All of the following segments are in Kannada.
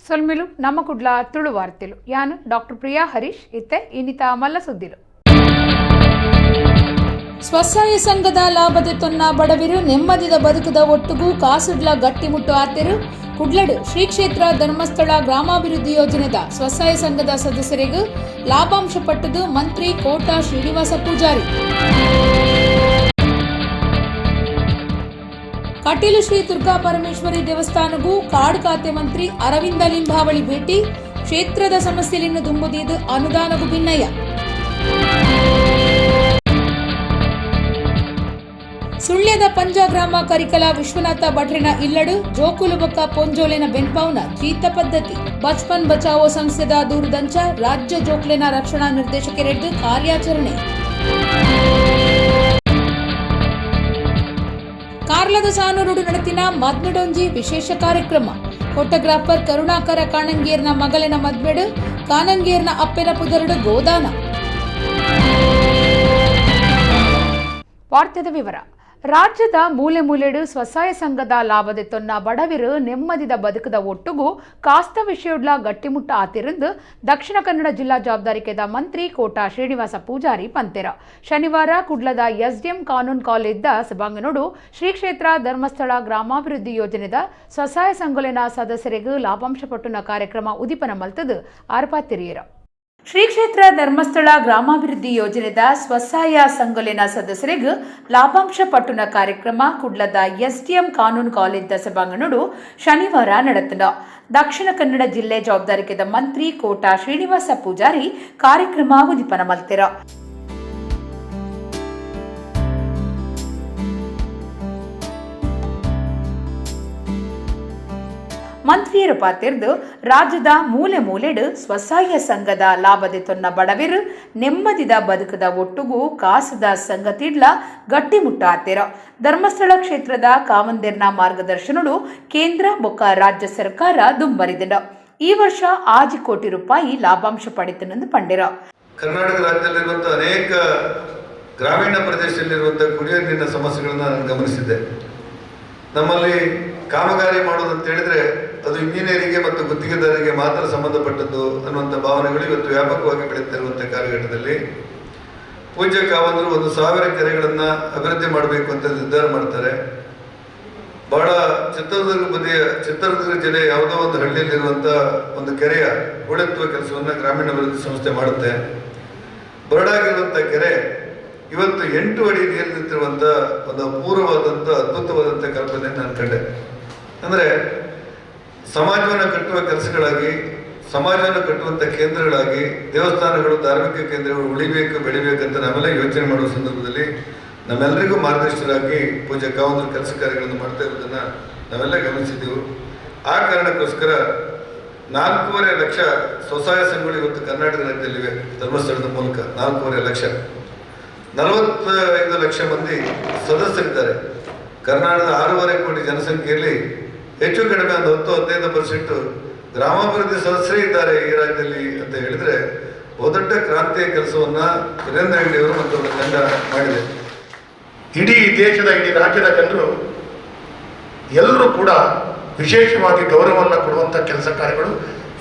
ಸೊಲ್ಮಿಲು ನಮ್ಮ ಕುಡ್ಲ ತುಳು ವಾರ್ತೆಲು ಯಾನು ಡಾಕ್ಟರ್ ಪ್ರಿಯಾ ಹರೀಶ್ ಇತ್ತೆ ಇನ್ನಿತ ಮಲ್ಲ ಸುದ್ದಿಲು. ಸ್ವಸಹಾಯ ಸಂಘದ ಲಾಭದ ತೊನ್ನ ಬಡವಿರು ನೆಮ್ಮದಿದ ಬದುಕದ ಒಟ್ಟುಗೂ ಕಾಸುಡ್ಲ ಗಟ್ಟಿಮುಟ್ಟು ಆತೆರು ಕುಡ್ಲಡು ಶ್ರೀ ಕ್ಷೇತ್ರ ಧರ್ಮಸ್ಥಳ ಗ್ರಾಮಾಭಿವೃದ್ಧಿ ಯೋಜನೆದ ಸ್ವಸಹಾಯ ಸಂಘದ ಸದಸ್ಯರಿಗೂ ಲಾಭಾಂಶ ಪಟ್ಟದು ಮಂತ್ರಿ ಕೋಟಾ ಶ್ರೀನಿವಾಸ ಪೂಜಾರಿ. ಕಟೀಲು ಶ್ರೀ ದುರ್ಗಾ ಪರಮೇಶ್ವರಿ ದೇವಸ್ಥಾನಗೂ ಕಾಡು ಖಾತೆ ಮಂತ್ರಿ ಅರವಿಂದ ಲಿಂಬಾವಳಿ ಭೇಟಿ. ಕ್ಷೇತ್ರದ ಸಮಸ್ಯೆಯನ್ನು ದುಂಬುದಿದ್ದು ಅನುದಾನಗೂ ಭಿನ್ನಯ್ಯ. ಸುಳ್ಯದ ಪಂಜಾಗ್ರಾಮ ಕರಿಕಲ ವಿಶ್ವನಾಥ ಭಟ್ರಿನ ಇಲ್ಲಡು ಜೋಕುಲು ಬೊಕ್ಕ ಪೊಂಜೋಲೆನ ಬೆನ್ಪಾವ್ನ ಚೀತ ಪದ್ಧತಿ. ಬಚ್ಪನ್ ಬಚಾವೋ ಸಂಸ್ಥೆದ ದೂರದಂಚ ರಾಜ್ಯ ಜೋಕ್ಲೆನ ರಕ್ಷಣಾ ನಿರ್ದೇಶಕರೆಡ್ಡು ಕಾರ್ಯಾಚರಣೆ. ಕಾರ್ಲದ ಸಾನೂರುಡು ನಡತಿನ ಮದ್ಮೆಡೊಂಜಿ ವಿಶೇಷ ಕಾರ್ಯಕ್ರಮ. ಫೋಟೋಗ್ರಾಫರ್ ಕರುಣಾಕರ ಕಾಣಂಗೇರ್ನ ಮಗಲಿನ ಮದ್ಮೆಡು ಕಾಣಂಗೇರ್ನ ಅಪ್ಪೆನ ಪುದರುಡು ಗೋದಾನ. ವಾರ್ತೆದ ವಿವರ. ರಾಜ್ಯದ ಮೂಲೆ ಮೂಲೆಡು ಸ್ವಸಹಾಯ ಸಂಘದ ಲಾಭದ ತೊನ್ನ ಬಡವಿರು ನೆಮ್ಮದಿದ ಬದುಕದ ಒಟ್ಟುಗೂ ಕಾಸ್ತ ವಿಷಯಡ್ಲ ಗಟ್ಟಿಮುಟ್ಟ ಆತಿರಂದು ದಕ್ಷಿಣ ಕನ್ನಡ ಜಿಲ್ಲಾ ಜವಾಬ್ದಾರಿಕೆದ ಮಂತ್ರಿ ಕೋಟಾ ಶ್ರೀನಿವಾಸ ಪೂಜಾರಿ ಪಂತೆರ ಶನಿವಾರ ಕುಡ್ಲದ ಎಸ್ಡಿಎಂ ಕಾನೂನು ಕಾಲೇಜ್ದ ಸಭಾಂಗಣಡು ಶ್ರೀ ಕ್ಷೇತ್ರ ಧರ್ಮಸ್ಥಳ ಗ್ರಾಮಾಭಿವೃದ್ಧಿ ಯೋಜನೆದ ಸ್ವಸಹಾಯ ಸಂಘಲಿನ ಸದಸ್ಯರಿಗೂ ಲಾಭಾಂಶ ಪಟ್ಟುನ ಕಾರ್ಯಕ್ರಮ ಉದಿಪನ ಮಲ್ತದು ಆರ್ಪಾತಿರಿಯರ. ಶ್ರೀ ಕ್ಷೇತ್ರ ಧರ್ಮಸ್ಥಳ ಗ್ರಾಮಾಭಿವೃದ್ಧಿ ಯೋಜನೆದ ಸ್ವಸಹಾಯ ಸಂಘಲಿನ ಸದಸ್ಯರಿಗೂ ಲಾಭಾಂಶ ಪಟ್ಟುನ ಕಾರ್ಯಕ್ರಮ ಕುಡ್ಲದ ಎಸ್ಡಿಎಂ ಕಾನೂನು ಕಾಲೇಜ್ದ ಸಭಾಂಗಣಡು ಶನಿವಾರ ನಡೆತದ. ದಕ್ಷಿಣ ಕನ್ನಡ ಜಿಲ್ಲೆ ಜವಾಬ್ದಾರಿಕೆದ ಮಂತ್ರಿ ಕೋಟಾ ಶ್ರೀನಿವಾಸ ಪೂಜಾರಿ ಕಾರ್ಯಕ್ರಮ ಉದಿಪನ ಮಲ್ತೆರ. ಮಂತ್ರಿಯರು ಪಾತಿರ್ದು ರಾಜ್ಯದ ಮೂಲೆ ಮೂಲೆಡು ಸ್ವಸಹಾಯ ಸಂಘದ ಲಾಭದ ತೊನ್ನ ಬಡವಿರು ನೆಮ್ಮದಿದ ಬದುಕದ ಒಟ್ಟುಗೂ ಕಾಸದ ಸಂಗತಿಡ್ಲ ಗಟ್ಟಿಮುಟ್ಟ ಆತೆರ. ಧರ್ಮಸ್ಥಳ ಕ್ಷೇತ್ರದ ಕಾವಂದೇರ್ನ ಮಾರ್ಗದರ್ಶನಡು ಕೇಂದ್ರ ಬೊಕ್ಕ ರಾಜ್ಯ ಸರ್ಕಾರ ದುಂಬರಿದಿನ ಈ ವರ್ಷ 6 ಕೋಟಿ ರೂಪಾಯಿ ಲಾಭಾಂಶ ಪಡೆತನೆಂದು ಪಂಡಿರ. ಕರ್ನಾಟಕ ರಾಜ್ಯದಲ್ಲಿರುವಂತಹ ಅನೇಕ ಗ್ರಾಮೀಣ ಪ್ರದೇಶದಲ್ಲಿರುವಂತಹ ಕುಡಿಯುವ ನೀರಿನ ಸಮಸ್ಯೆಗಳನ್ನು ನಾನು ಗಮನಿಸಿದ್ದೆ. ನಮ್ಮಲ್ಲಿ ಕಾಮಗಾರಿ ಮಾಡೋದಂತ ಹೇಳಿದ್ರೆ ಅದು ಇಂಜಿನಿಯರಿಗೆ ಮತ್ತು ಗುತ್ತಿಗೆದಾರರಿಗೆ ಮಾತ್ರ ಸಂಬಂಧಪಟ್ಟದ್ದು ಅನ್ನುವಂಥ ಭಾವನೆಗಳು ಇವತ್ತು ವ್ಯಾಪಕವಾಗಿ ಬೆಳೆಯುತ್ತಿರುವಂತಹ ಕಾಲಘಟ್ಟದಲ್ಲಿ ಪೂಜ್ಯ ಕಾವಂದರು 1,000 ಕೆರೆಗಳನ್ನ ಅಭಿವೃದ್ಧಿ ಮಾಡಬೇಕು ಅಂತ ನಿರ್ಧಾರ ಮಾಡ್ತಾರೆ. ಬಹಳ ಚಿತ್ರದುರ್ಗ ಜಿಲ್ಲೆ ಯಾವುದೋ ಒಂದು ಹಳ್ಳಿಯಲ್ಲಿರುವಂಥ ಒಂದು ಕೆರೆಯ ಹೂಳೆತ್ತುವ ಕೆಲಸವನ್ನ ಗ್ರಾಮೀಣ ಅಭಿವೃದ್ಧಿ ಸಂಸ್ಥೆ ಮಾಡುತ್ತೆ. ಬರಡಾಗಿರುವಂಥ ಕೆರೆ ಇವತ್ತು 8 ಅಡಿ ನೀರು ನಿಂತಿರುವಂಥ ಒಂದು ಅಪೂರ್ವವಾದಂಥ ಅದ್ಭುತವಾದಂಥ ಕಲ್ಪನೆಯನ್ನು ನಾನು ಕಂಡೆ. ಅಂದರೆ ಸಮಾಜವನ್ನು ಕಟ್ಟುವ ಕೆಲಸಗಳಾಗಿ, ಸಮಾಜವನ್ನು ಕಟ್ಟುವಂಥ ಕೇಂದ್ರಗಳಾಗಿ ದೇವಸ್ಥಾನಗಳು, ಧಾರ್ಮಿಕ ಕೇಂದ್ರಗಳು ಉಳಿಬೇಕು, ಬೆಳಿಬೇಕಂತ ನಾವೆಲ್ಲ ಯೋಚನೆ ಮಾಡುವ ಸಂದರ್ಭದಲ್ಲಿ ನಮ್ಮೆಲ್ಲರಿಗೂ ಮಾರ್ಗದರ್ಶಕರಾಗಿ ಪೂಜ್ಯ ಕಾವಂದರು ಕೆಲಸ ಕಾರ್ಯಗಳನ್ನು ಮಾಡ್ತಾ ಇರೋದನ್ನು ನಾವೆಲ್ಲ ಗಮನಿಸಿದ್ದೆವು. ಆ ಕಾರಣಕ್ಕೋಸ್ಕರ 4.5 ಲಕ್ಷ ಸ್ವಸಹಾಯ ಸಂಘಗಳು ಇವತ್ತು ಕರ್ನಾಟಕ ರಾಜ್ಯದಲ್ಲಿವೆ. ಧರ್ಮಸ್ಥಳದ ಮೂಲಕ 4.5 ಲಕ್ಷ, 45 ಲಕ್ಷ ಮಂದಿ ಸದಸ್ಯರಿದ್ದಾರೆ. ಕರ್ನಾಟಕದ 6.5 ಕೋಟಿ ಜನಸಂಖ್ಯೆಯಲ್ಲಿ ಹೆಚ್ಚು ಕಡಿಮೆ ಒಂದು 10-15% ಗ್ರಾಮಾಭಿವೃದ್ಧಿ ಸದಸ್ಯರೇ ಇದ್ದಾರೆ ಈ ರಾಜ್ಯದಲ್ಲಿ ಅಂತ ಹೇಳಿದ್ರೆ ಬಹುದೊಡ್ಡ ಕ್ರಾಂತಿಯ ಕೆಲಸವನ್ನ ವೀರೇಂದ್ರ ಹೆಗ್ಗಡೆಯವರು ಮತ್ತು ಅವರ ತಂಡ ಮಾಡಿದೆ. ಇಡೀ ದೇಶದ, ಇಡೀ ರಾಜ್ಯದ ಜನರು ಎಲ್ಲರೂ ಕೂಡ ವಿಶೇಷವಾಗಿ ಗೌರವವನ್ನು ಕೊಡುವಂಥ ಕೆಲಸ ಕಾರ್ಯಗಳು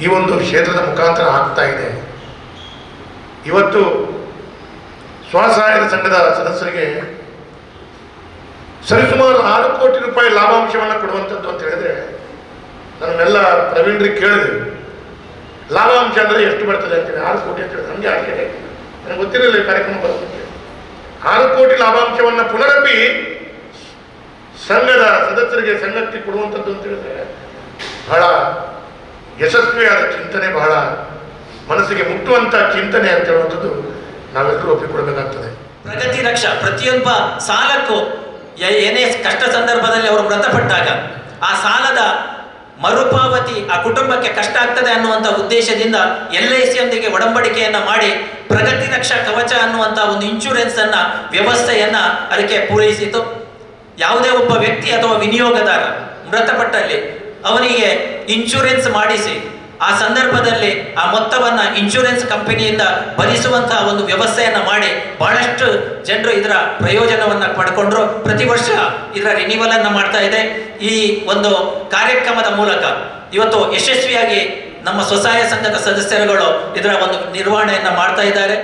ಈ ಒಂದು ಕ್ಷೇತ್ರದ ಮುಖಾಂತರ ಆಗ್ತಾ ಇದೆ. ಇವತ್ತು ಸ್ವಸಹಾಯ ಸಂಘದ ಸದಸ್ಯರಿಗೆ ಸರಿಸುಮಾರು 6 ಕೋಟಿ ರೂಪಾಯಿ ಲಾಭಾಂಶವನ್ನು ಕೊಡುವಂಥದ್ದು ಅಂತ ಹೇಳಿದ್ರೆ ನನ್ನೆಲ್ಲ ಪ್ರವೀಣ್ರಿಗೆ ಕೇಳಿದೆ, ಲಾಭಾಂಶ ಅಂದರೆ ಎಷ್ಟು ಬರ್ತದೆ ಅಂತೇಳಿ. 6 ಕೋಟಿ ಅಂತ ಹೇಳಿದ್ರೆ ನಮಗೆ ಆಶ್ಚರ್ಯ, ನನಗೆ ಗೊತ್ತಿರಲಿಲ್ಲ ಈ ಕಾರ್ಯಕ್ರಮ ಬರೋದಕ್ಕೆ. 6 ಕೋಟಿ ಲಾಭಾಂಶವನ್ನು ಪುನರಪಿ ಸಂಘದ ಸದಸ್ಯರಿಗೆ, ಸಂಘಕ್ಕೆ ಕೊಡುವಂಥದ್ದು ಅಂತ ಹೇಳಿದ್ರೆ ಬಹಳ ಯಶಸ್ವಿಯಾದ ಚಿಂತನೆ, ಬಹಳ ಮನಸ್ಸಿಗೆ ಮುಟ್ಟುವಂಥ ಚಿಂತನೆ ಅಂತ ಹೇಳುವಂಥದ್ದು ನಾವೆಲ್ಲರೂ ಒಪ್ಪಿಕೊಡಬೇಕಾಗ್ತದೆ. ಪ್ರಗತಿ ರಕ್ಷಾ ಪ್ರತಿಯೊಬ್ಬ ಸಾಲಕ್ಕೂ ಏನೇ ಕಷ್ಟ ಸಂದರ್ಭದಲ್ಲಿ ಅವರು ಮೃತಪಟ್ಟಾಗ ಆ ಸಾಲದ ಮರುಪಾವತಿ ಆ ಕುಟುಂಬಕ್ಕೆ ಕಷ್ಟ ಆಗ್ತದೆ ಅನ್ನುವಂಥ ಉದ್ದೇಶದಿಂದ LIC ಯೊಂದಿಗೆ ಒಡಂಬಡಿಕೆಯನ್ನ ಮಾಡಿ ಪ್ರಗತಿ ರಕ್ಷಾ ಕವಚ ಅನ್ನುವಂಥ ಒಂದು ಇನ್ಶೂರೆನ್ಸ್ ಅನ್ನ ವ್ಯವಸ್ಥೆಯನ್ನ ಅದಕ್ಕೆ ಪೂರೈಸಿತು. ಯಾವುದೇ ಒಬ್ಬ ವ್ಯಕ್ತಿ ಅಥವಾ ವಿನಿಯೋಗದಾರ ಮೃತಪಟ್ಟಲ್ಲಿ ಅವನಿಗೆ ಇನ್ಶೂರೆನ್ಸ್ ಮಾಡಿಸಿ ಆ ಸಂದರ್ಭದಲ್ಲಿ ಆ ಮೊತ್ತವನ್ನ ಇನ್ಶೂರೆನ್ಸ್ ಕಂಪನಿಯಿಂದ ಭರಿಸುವಂತಹ ಒಂದು ವ್ಯವಸ್ಥೆಯನ್ನ ಮಾಡಿ ಬಹಳಷ್ಟು ಜನರು ಇದರ ಪ್ರಯೋಜನವನ್ನ ಪಡ್ಕೊಂಡ್ರು. ಪ್ರತಿ ವರ್ಷ ಇದರ ರಿನಿವಲ್ ಅನ್ನ ಮಾಡ್ತಾ ಇದೆ. ಈ ಒಂದು ಕಾರ್ಯಕ್ರಮದ ಮೂಲಕ ಇವತ್ತು ಯಶಸ್ವಿಯಾಗಿ ನಮ್ಮ ಸ್ವಸಹಾಯ ಸಂಘದ ಸದಸ್ಯರುಗಳು ಇದರ ಒಂದು ನಿರ್ವಹಣೆಯನ್ನು ಮಾಡ್ತಾ ಇದ್ದಾರೆ.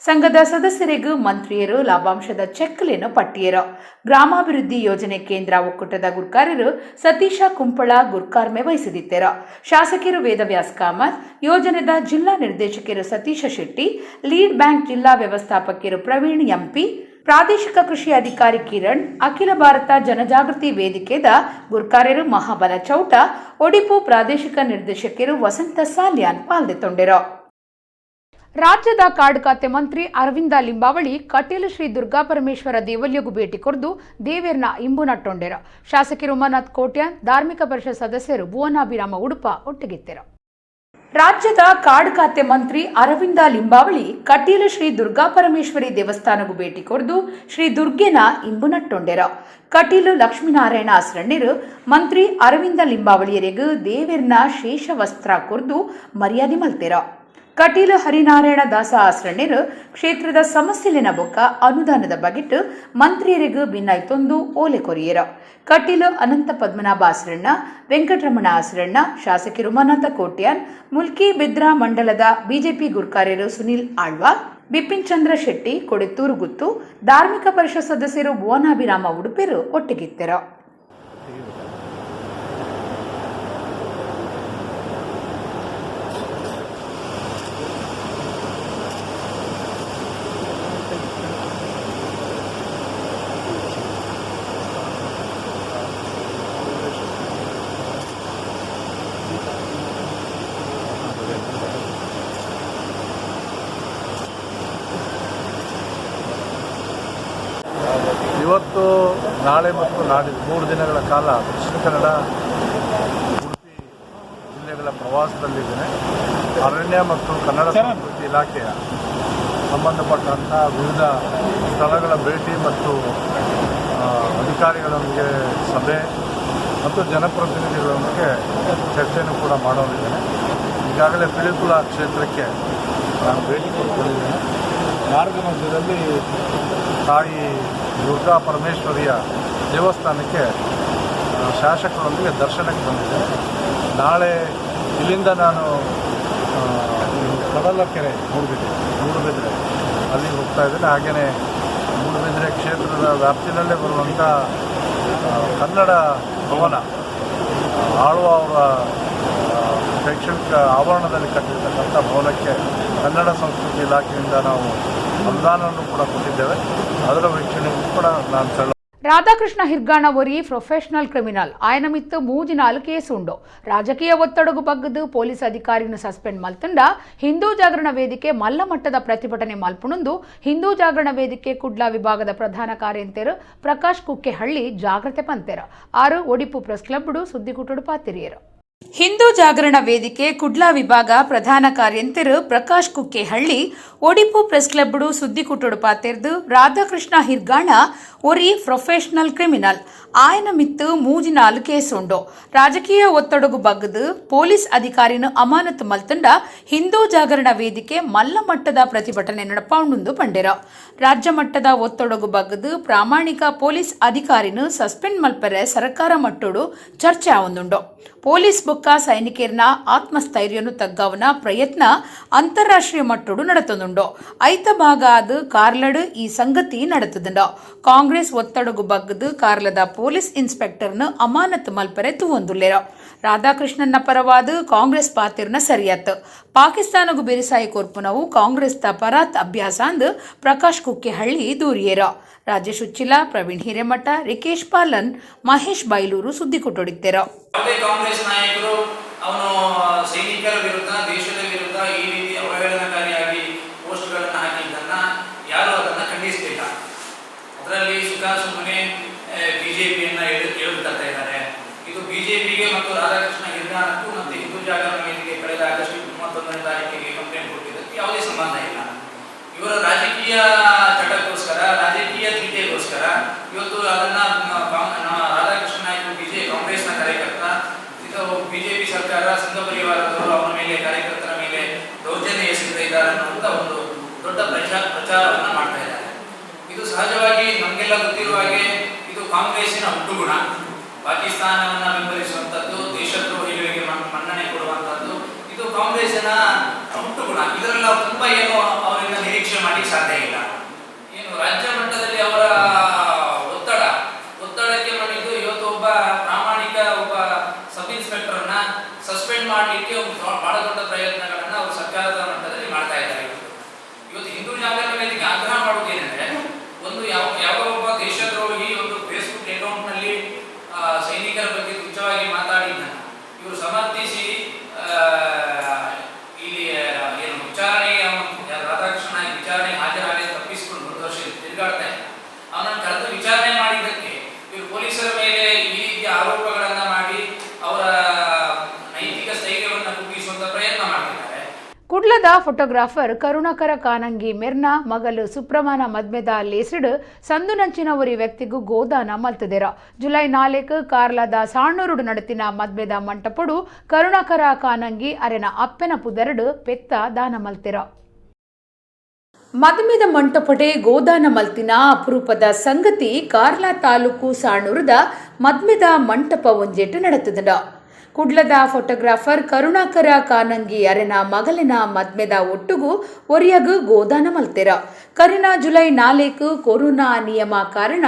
ಸಂಘದ ಸದಸ್ಯರಿಗೂ ಮಂತ್ರಿಯರು ಲಾಭಾಂಶದ ಚೆಕ್ಲೇನು ಪಟ್ಟಿಯರು. ಗ್ರಾಮಾಭಿವೃದ್ಧಿ ಯೋಜನೆ ಕೇಂದ್ರ ಒಕ್ಕೂಟದ ಗುರ್ಕಾರರು ಸತೀಶ ಕುಂಪಳ ಗುರ್ಕಾರ್ಮೆ ವಹಿಸಿದಿದ್ದರು. ಶಾಸಕರು ವೇದವ್ಯಾಸ್ ಕಾಮತ್, ಯೋಜನೆದ ಜಿಲ್ಲಾ ನಿರ್ದೇಶಕರು ಸತೀಶ ಶೆಟ್ಟಿ, ಲೀಡ್ ಬ್ಯಾಂಕ್ ಜಿಲ್ಲಾ ವ್ಯವಸ್ಥಾಪಕರು ಪ್ರವೀಣ್ ಎಂಪಿ, ಪ್ರಾದೇಶಿಕ ಕೃಷಿ ಅಧಿಕಾರಿ ಕಿರಣ್, ಅಖಿಲ ಭಾರತ ಜನಜಾಗೃತಿ ವೇದಿಕೆದ ಗುರ್ಕಾರರು ಮಹಾಬಲ ಚೌಟ, ಒಡಿಪು ಪ್ರಾದೇಶಿಕ ನಿರ್ದೇಶಕರು ವಸಂತ ಸಾಲ್ಯಾನ್ ಪಾಲ್ಗೊಂಡಿರು. ರಾಜ್ಯದ ಕಾಡು ಖಾತೆ ಮಂತ್ರಿ ಅರವಿಂದ ಲಿಂಬಾವಳಿ ಕಟೀಲು ಶ್ರೀ ದುರ್ಗಾಪರಮೇಶ್ವರ ದೇವಲ್ಯಗೂ ಭೇಟಿ ಕೊರೆದು ದೇವೇರ್ನ ಇಂಬುನಟ್ಟೊಂಡೆರು. ಶಾಸಕರು ಉಮಾನಾಥ್ ಕೋಟ್ಯಾನ್, ಧಾರ್ಮಿಕ ಪರಿಷತ್ ಸದಸ್ಯರು ಭುವನಾಭಿರಾಮ ಉಡುಪ ಒಟ್ಟಿಗಿತ್ತರು. ರಾಜ್ಯದ ಕಾಡು ಖಾತೆ ಮಂತ್ರಿ ಅರವಿಂದ ಲಿಂಬಾವಳಿ ಕಟೀಲು ಶ್ರೀ ದುರ್ಗಾಪರಮೇಶ್ವರಿ ದೇವಸ್ಥಾನಗೂ ಭೇಟಿ ಕೊರೆದು ಶ್ರೀ ದುರ್ಗೆನ ಇಂಬುನಟ್ಟೊಂಡೆರು. ಕಟೀಲು ಲಕ್ಷ್ಮೀನಾರಾಯಣ ಅಸ್ರಣ್ಯರು ಮಂತ್ರಿ ಅರವಿಂದ ಲಿಂಬಾವಳಿಯರಿಗೂ ದೇವೇರ್ನ ಶೇಷ ವಸ್ತ್ರ ಕೊರೆದು ಮರ್ಯಾದೆ ಮಲ್ತೆರು. ಕಟೀಲು ಹರಿನಾರಾಯಣ ದಾಸ ಆಸ್ರಣ್ಯರು ಕ್ಷೇತ್ರದ ಸಮಸ್ಯೆಲಿನ ಬೊಕ್ಕ ಅನುದಾನದ ಬಗೆಟ್ ಮಂತ್ರಿಯರಿಗೂ ಭಿನ್ನಾಯ್ತೊಂದು ಓಲೆ ಕೊರಿಯರು. ಕಟೀಲು ಅನಂತ ಪದ್ಮನಾಭ ಆಸ್ರಣ್ಣ, ವೆಂಕಟರಮಣ ಆಸ್ರಣ್ಣ, ಶಾಸಕರು ಉಮಾನಾಥ ಕೋಟ್ಯಾನ್, ಮುಲ್ಕಿ ಬಿದ್ರಾ ಮಂಡಲದ ಬಿಜೆಪಿ ಗುರ್ಕಾರ್ಯರು ಸುನಿಲ್ ಆಳ್ವಾ, ಬಿಪಿನ್ ಚಂದ್ರ ಶೆಟ್ಟಿ, ಕೊಡೆತ್ತೂರು ಗುತ್ತು, ಧಾರ್ಮಿಕ ಪರಿಷತ್ ಸದಸ್ಯರು ಭುವನಾಭಿರಾಮ ಉಡುಪಿರು ಒಟ್ಟಿಗಿತ್ತರು. ಇವತ್ತು ನಾಳೆ ಮತ್ತು ನಾಡಿದ್ದು 3 ದಿನಗಳ ಕಾಲ ದಕ್ಷಿಣ ಕನ್ನಡ, ಉಡುಪಿ ಜಿಲ್ಲೆಗಳ ಪ್ರವಾಸದಲ್ಲಿದ್ದೇನೆ. ಅರಣ್ಯ ಮತ್ತು ಕನ್ನಡ ಸಂಸ್ಕೃತಿ ಇಲಾಖೆಯ ಸಂಬಂಧಪಟ್ಟಂಥ ವಿವಿಧ ಸ್ಥಳಗಳ ಭೇಟಿ ಮತ್ತು ಅಧಿಕಾರಿಗಳೊಂದಿಗೆ ಸಭೆ ಮತ್ತು ಜನಪ್ರತಿನಿಧಿಗಳೊಂದಿಗೆ ಚರ್ಚೆಯನ್ನು ಕೂಡ ಮಾಡೋದಿದ್ದೇನೆ. ಈಗಾಗಲೇ ಪಿಲಿಕುಳ ಕ್ಷೇತ್ರಕ್ಕೆ ನಾನು ಭೇಟಿ ಕೊಟ್ಟಿದ್ದೇನೆ. ಮಾರ್ಗ ಮಧ್ಯದಲ್ಲಿ ತಾಯಿ ದುರ್ಗಾ ಪರಮೇಶ್ವರಿಯ ದೇವಸ್ಥಾನಕ್ಕೆ ಶಾಸಕರೊಂದಿಗೆ ದರ್ಶನಕ್ಕೆ ಬಂದಿದ್ದೇನೆ. ನಾಳೆ ಇಲ್ಲಿಂದ ನಾನು ಕಡಲಕೆರೆ ಮೂಡುಬಿದ್ರೆ ಅಲ್ಲಿಗೆ ಹೋಗ್ತಾ ಇದ್ದೇನೆ. ಹಾಗೆಯೇ ಮೂಡುಬಿದ್ರೆ ಕ್ಷೇತ್ರದ ವ್ಯಾಪ್ತಿನಲ್ಲೇ ಬರುವಂಥ ಕನ್ನಡ ಭವನ ಆಳುವ ಅವರ ಶೈಕ್ಷಣಿಕ ಆವರಣದಲ್ಲಿ ಕಟ್ಟಿರ್ತಕ್ಕಂಥ ಭವನಕ್ಕೆ ಕನ್ನಡ ಸಂಸ್ಕೃತಿ ಇಲಾಖೆಯಿಂದ ನಾವು ಅನುದಾನವನ್ನು ಕೂಡ ಕೊಟ್ಟಿದ್ದೇವೆ. ಅದರ ವೀಕ್ಷಣೆಗೂ ಕೂಡ ನಾನು ರಾಧಾಕೃಷ್ಣ ಹಿರ್ಗಾಣ ಒರಿ ಪ್ರೊಫೆಷನಲ್ ಕ್ರಿಮಿನಲ್ ఆయన మిత్తు 3 కేసు ఉండు. ರಾಜಕೀಯ ಒತ್ತಡಗೂ ಬಗ್ಗದು ಪೊಲೀಸ್ ಅಧಿಕಾರಿಯನ್ನು ಸಸ್ಪೆಂಡ್ ಮಲ್ತಂಡ ಹಿಂದೂ ಜಾಗರಣ ವೇದಿಕೆ ಮಲ್ಲ ಮಟ್ಟದ ಪ್ರತಿಭಟನೆ ಮಲ್ಪುಣಂದು ಹಿಂದೂ ಜಾಗರಣ ವೇದಿಕೆ ಕುಡ್ಲಾ ವಿಭಾಗದ ಪ್ರಧಾನ ಕಾರ್ಯಂತರು ಪ್ರಕಾಶ್ ಕುಕ್ಕೆಹಳ್ಳಿ ಜಾಗ್ರತೆ ಪಂತೆರ 6 ಒಡಿಪು ಪ್ರೆಸ್ ಕ್ಲಬ್ಡು ಸುದ್ದಿಗುಟ್ಟುಡು ಪಾತಿರಿಯರು. ಹಿಂದೂ ಜಾಗರಣ ವೇದಿಕೆ ಕುಡ್ಲಾ ವಿಭಾಗ ಪ್ರಧಾನ ಕಾರ್ಯಂತರು ಪ್ರಕಾಶ್ ಕುಕ್ಕೆಹಳ್ಳಿ ಒಡಿಪು ಪ್ರೆಸ್ ಕ್ಲಬ್ಡು ಸುದ್ದಿಗುಟ್ಟುಡು ಪಾತೆರ್ದು ರಾಧಾಕೃಷ್ಣ ಹಿರ್ಗಾಣ ಒರಿ ಪ್ರೊಫೆಷನಲ್ ಕ್ರಿಮಿನಲ್ ఆయన మిత్తు 3 కేసు ఉండు. ರಾಜಕೀಯ ಒತ್ತಡಗೂ ಬಗ್ಗದು ಪೊಲೀಸ್ ಅಧಿಕಾರಿನ ಅಮಾನತು ಮಲ್ತಂಡ ಹಿಂದೂ ಜಾಗರಣ ವೇದಿಕೆ ಮಲ್ಲ ಮಟ್ಟದ ಪ್ರತಿಭಟನೆ ನಡಪಾಂಡು ಪಂಡೆರ. ರಾಜ್ಯ ಮಟ್ಟದ ಒತ್ತಡಗೂ ಬಗ್ಗದು ಪ್ರಾಮಾಣಿಕ ಪೊಲೀಸ್ ಅಧಿಕಾರಿನ ಸಸ್ಪೆಂಡ್ ಮಲ್ಪರೆ ಸರ್ಕಾರ ಮಟ್ಟೋಡು ಚರ್ಚೆ ಆವೊಂದುಂಡು. ಪೊಲೀಸ್ ಬೊಕ್ಕ ಸೈನಿಕರನ್ನ ಆತ್ಮಸ್ಥೈರ್ಯನು ತಗ್ಗಾವನ ಪ್ರಯತ್ನ ಅಂತಾರಾಷ್ಟ್ರೀಯ ಮಟ್ಟೋಡು ನಡತುಂಡು. ಐತ ಭಾಗ ಆದ ಕಾರ್ಲಡ್ ಈ ಸಂಗತಿ ನಡತುಂಡು. ಕಾಂಗ್ರೆಸ್ ಒತ್ತಡಗೂ ಬಗ್ಗದು ಕಾರ್ಲದ ಪೊಲೀಸ್ ಇನ್ಸ್ಪೆಕ್ಟರ್ನ ಅಮಾನತ್ ಮಲ್ಪರೆ ತುವಂದುಲ್ಲೆರ. ರಾಧಾಕೃಷ್ಣನ್ನ ಪರವಾದ ಕಾಂಗ್ರೆಸ್ ಪಾತಿರ್ನ ಸರಿಯತ್. ಪಾಕಿಸ್ತಾನಗೂ ಬೆರಿಸಾಯಿ ಕೊರ್ಪುನವು ಕಾಂಗ್ರೆಸ್ ತ ಪರಾತ್ ಅಭ್ಯಾಸ ಅಂದು ಪ್ರಕಾಶ್ ಕುಕ್ಕೆಹಳ್ಳಿ ದೂರಿಯೇರ. ರಾಜೇಶ್ ಉಚ್ಚಿಲ, ಪ್ರವೀಣ್ ಹಿರೇಮಠ, ರಿಕೇಶ್ ಪಾಲನ್, ಮಹೇಶ್ ಬೈಲೂರು ಸುದ್ದಿ ಕೊಟ್ಟೊಡಿದ್ದೇರ. ಕಾಂಗ್ರೆಸ್ ನಾಯಕರು ಅವನು ಸೈನಿಕರ ವಿರುದ್ಧ, ದೇಶದ ವಿರುದ್ಧ ಈ ರೀತಿ ಅವಹೇಳನಕಾರಿಯಾಗಿ ಪೋಸ್ಟ್ಗಳನ್ನು ಹಾಕಿದ್ದನ್ನ ಯಾರು ಅದನ್ನ ಖಂಡಿಸಲಿಲ್ಲ. ಅದರಲ್ಲಿ ಸುಮ್ಮನೆ ಬಿಜೆಪಿಯನ್ನ ಎಳೆದುತ್ತಾ ಇದ್ದಾರೆ. ಇದು ಬಿಜೆಪಿಗೆ ಮತ್ತು ರಾಧಾಕೃಷ್ಣ ಹಿರ್ಗಾಣಕ್ಕೂ ಮತ್ತು ಹಿಂದೂ ಜಾಗರಣ ವೇದಿಕೆ ಕಳೆದ ಆಗಸ್ಟ್ 31ನೇ ತಾರೀಕಿಗೆ ಕಂಪ್ಲೇಂಟ್ ಕೊಟ್ಟಿದ್ದಕ್ಕೆ ಯಾವುದೇ ಸಂಬಂಧ ಇಲ್ಲ. ಇವರ ರಾಜಕೀಯ ಚಟಕ್ಕೋಸ್ಕರ, ರಾಜಕೀಯ ತೀಟೆಗೋಸ್ಕರ ಇವತ್ತು ಅದನ್ನ ರಾಧಾಕೃಷ್ಣ ನಾಯಕರು ಕಾಂಗ್ರೆಸ್ನ ಕಾರ್ಯಕರ್ತ, ಇದು ಬಿಜೆಪಿ ಸರ್ಕಾರ ಸಂಘ ಪರಿವಾರದವರು ಅವರ ಮೇಲೆ, ಕಾರ್ಯಕರ್ತರ ಮೇಲೆ ದೌರ್ಜನ್ಯ ಎಸಗ್ತಾ ಇದ್ದಾರೆ ಅನ್ನುವಂಥ ಒಂದು ದೊಡ್ಡ ಪ್ರಚಾರವನ್ನು ಮಾಡ್ತಾ ಇದ್ದಾರೆ. ಇದು ಸಹಜವಾಗಿ ನಮಗೆಲ್ಲ ಗೊತ್ತಿರುವ ಹಾಗೆ ಇದು ಕಾಂಗ್ರೆಸ್ಸಿನ ಹುಟ್ಟುಗುಣ. ಪಾಕಿಸ್ತಾನವನ್ನು ಬೆಂಬಲಿಸುವಂಥದ್ದು, ದೇಶದ್ರೋಹಿಗಳಿಗೆ ಮನ್ನಣೆ ಕೊಡುವಂಥದ್ದು ಇದು ಕಾಂಗ್ರೆಸ್ಸಿನ ಹುಟ್ಟು ಗುಣ. ಇದರಲ್ಲಿ ನಾವು ತುಂಬ ಏನು ಅವರಿಂದ ನಿರೀಕ್ಷೆ ಮಾಡಲಿಕ್ಕೆ ಸಾಧ್ಯ ಇಲ್ಲ. ಏನು ರಾಜ್ಯ ಮಟ್ಟದಲ್ಲಿ ಅವರ ಒತ್ತಡಕ್ಕೆ ಮಣಿದು ಇವತ್ತು ಒಬ್ಬ ಪ್ರಾಮಾಣಿಕ ಒಬ್ಬ ಸಬ್ ಇನ್ಸ್ಪೆಕ್ಟರ್ನ ಸಸ್ಪೆಂಡ್ ಮಾಡಲಿಕ್ಕೆ ಬಹಳ ದೊಡ್ಡ ಪ್ರಯತ್ನಗಳನ್ನು ಅವರು ಸರ್ಕಾರದ ಮಟ್ಟದಲ್ಲಿ ಮಾಡ್ತಾ ಇದ್ದಾರೆ. ಇವತ್ತು ಹಿಂದೂ ಜಾಗೃತಿ ವೇದಿಕೆ ಆಗ್ರಹ ಮಾಡುವುದೇನೆಂದ್ರೆ, ಒಂದು ಯಾವ ಒಬ್ಬ ದೇಶದ್ರೋಹಿ ಒಂದು ಫೇಸ್ಬುಕ್ ಅಕೌಂಟ್ನಲ್ಲಿ ಸೈನಿಕರ ಬಗ್ಗೆ ತುಚ್ಛವಾಗಿ ಮಾತಾಡಿದ್ದನ್ನು ಇವರು ಸಮರ್ಥಿಸಿ ಇಲ್ಲಿ ಏನು ವಿಚಾರಣೆಗೆ ರಾಧಾಕೃಷ್ಣ ವಿಚಾರಣೆಗೆ ಹಾಜರಾಗಿ ತಪ್ಪಿಸಿಕೊಂಡು 1 ವರ್ಷ ತಿರುಗಾಡ್ತಾ ಇದ್ದಾರೆ. ಅವನನ್ನು ಕರೆದು ವಿಚಾರಣೆ ಮಾಡಿದ್ದಕ್ಕೆ ಇವರು ಪೊಲೀಸರ ಮೇಲೆ ಈ ರೀತಿಯ ಆರೋಪಗಳನ್ನು ಮಾಡಿ ಅವರ ನೈತಿಕ ಸ್ಥೈರ್ಯವನ್ನು ಕುಗ್ಗಿಸುವಂತ ಪ್ರಯತ್ನ ಮಾಡ್ತಿದ್ದಾರೆ. ಕುಡ್ಲದ ಫೋಟೋಗ್ರಾಫರ್ ಕರುಣಾಕರ ಕಾನಂಗಿ ಮೆರ್ನ ಮಗಲು ಸುಪ್ರಮಾಣ ಮದ್ಮೆದ ಲೇಸಿಡ್ ಸಂದುನಂಚಿನ ಒರಿ ವ್ಯಕ್ತಿಗೂ ಗೋದಾನ ಮಲ್ತದೆರ. ಜುಲೈ 4 ಕಾರ್ಲದ ಸಾಣೂರುಡು ನಡತಿನ ಮದ್ಮೆದ ಮಂಟಪಡು ಕರುಣಾಕರ ಕಾನಂಗಿ ಅರೆನ ಅಪ್ಪೆನ ಪುದರಡು ಪೆತ್ತ ದಾನ ಮಲ್ತೆರ. ಮದ್ಮೆದ ಮಂಟಪಡೆ ಗೋದಾನ ಮಲ್ತಿನ ಅಪರೂಪದ ಸಂಗತಿ ಕಾರ್ಲಾ ತಾಲೂಕು ಸಾಣೂರದ ಮದ್ಮೆದ ಮಂಟಪ ಒಂಜೆಟ್ಟು ನಡೆತದ. ಕುಡ್ಲದ ಫೋಟೋಗ್ರಾಫರ್ ಕರುಣಾಕರ ಕಾನಂಗಿ ಅರೆನ ಮಗಲಿನ ಮದ್ಮೆದ ಒಟ್ಟುಗು ಒರಿಯಗು ಗೋದಾನ ಮಲ್ತೆರ. ಕರಿನ ಜುಲೈ 4 ಕೊರೋನಾ ನಿಯಮ ಕಾರಣ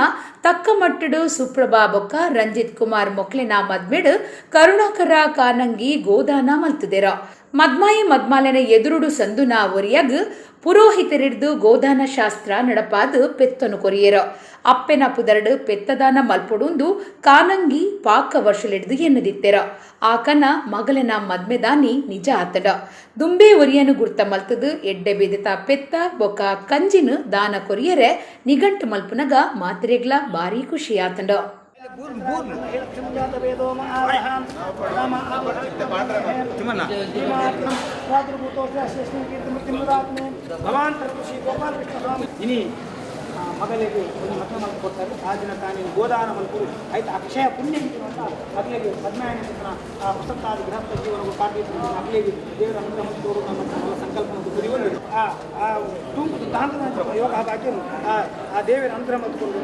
ತಕ್ಕ ಮಟ್ಟಡು ಸುಪ್ರಭಾ ಬೊಕ್ಕ ರಂಜಿತ್ ಕುಮಾರ್ ಮೊಕ್ಲೆನ ಮದ್ಮೆಡು ಕರುಣಾಕರ ಕಾನಂಗಿ ಗೋದಾನ ಮಲ್ತದೆರ. ಮದ್ಮಾಯಿ ಮದ್ಮಾಲೆನ ಎದುರುಡು ಸಂದುನ ಒರಿಯಗ್ ಪುರೋಹಿತರಿಡ್ದು ಗೋದಾನ ಶಾಸ್ತ್ರ ನಡಪಾದು ಪೆತ್ತನು ಕೊರಿಯರ. ಅಪ್ಪೆನ ಪುದರಡು ಪೆತ್ತದಾನ ಮಲ್ಪೊಡುಂದು ಕಾನಂಗಿ ಪಾಕ ವರ್ಷಲಿಡ್ದು ಎನ್ನದಿತ್ತೆರ. ಆಕನ ಮಗಲಿನ ಮದ್ಮೆದಾನಿ ನಿಜ ಆತಡ. ದುಂಬೆ ಒರಿಯನು ಗುರ್ತ ಮಲ್ತದು ಎಡ್ಡೆ ಬೇದತ ಪೆತ್ತ ಬೊಕ್ಕ ಕಂಜಿನು ದಾನ ಕೊರಿಯರೆ ನಿಘಂಟು ಮಲ್ಪುನಗ ಮಾತ್ರೆಗ್ಲ ಬಾರಿ ಖುಷಿ ಆತಂಡ. ಮಗಳಿಗೆ ಒಂದು ಮತ ಮಲ್ಪು ಕೊಡ್ತಾರೆ. ಆ ದಿನ ತಾನೇ ಗೋದಾನ ಮಲ್ಪುರು ಆಯ್ತು ಅಕ್ಷಯ ಪುಣ್ಯ ಅಂತ ಅಗ್ಲಿಗೆ ಪದ್ಮಾಯನ ಆ ಪ್ರಸಕ್ತಾದ ಗೃಹಸ್ಥ ಜೀವನವು ಕಾಟಿದ್ರು ಅಗ್ಲಿಗೆ ದೇವರ ಮಂತ್ರ ಮತ್ತು ನಮ್ಮ ಸಂಕಲ್ಪವನ್ನು ಗುರಿವನ್ನು ಆ ತುಂಬು ತಾಂತ್ರದ ಯೋಗ ಹಾಕಿ ಆ ದೇವರ ಅಂತರ ಮತ್ಕೊಂಡು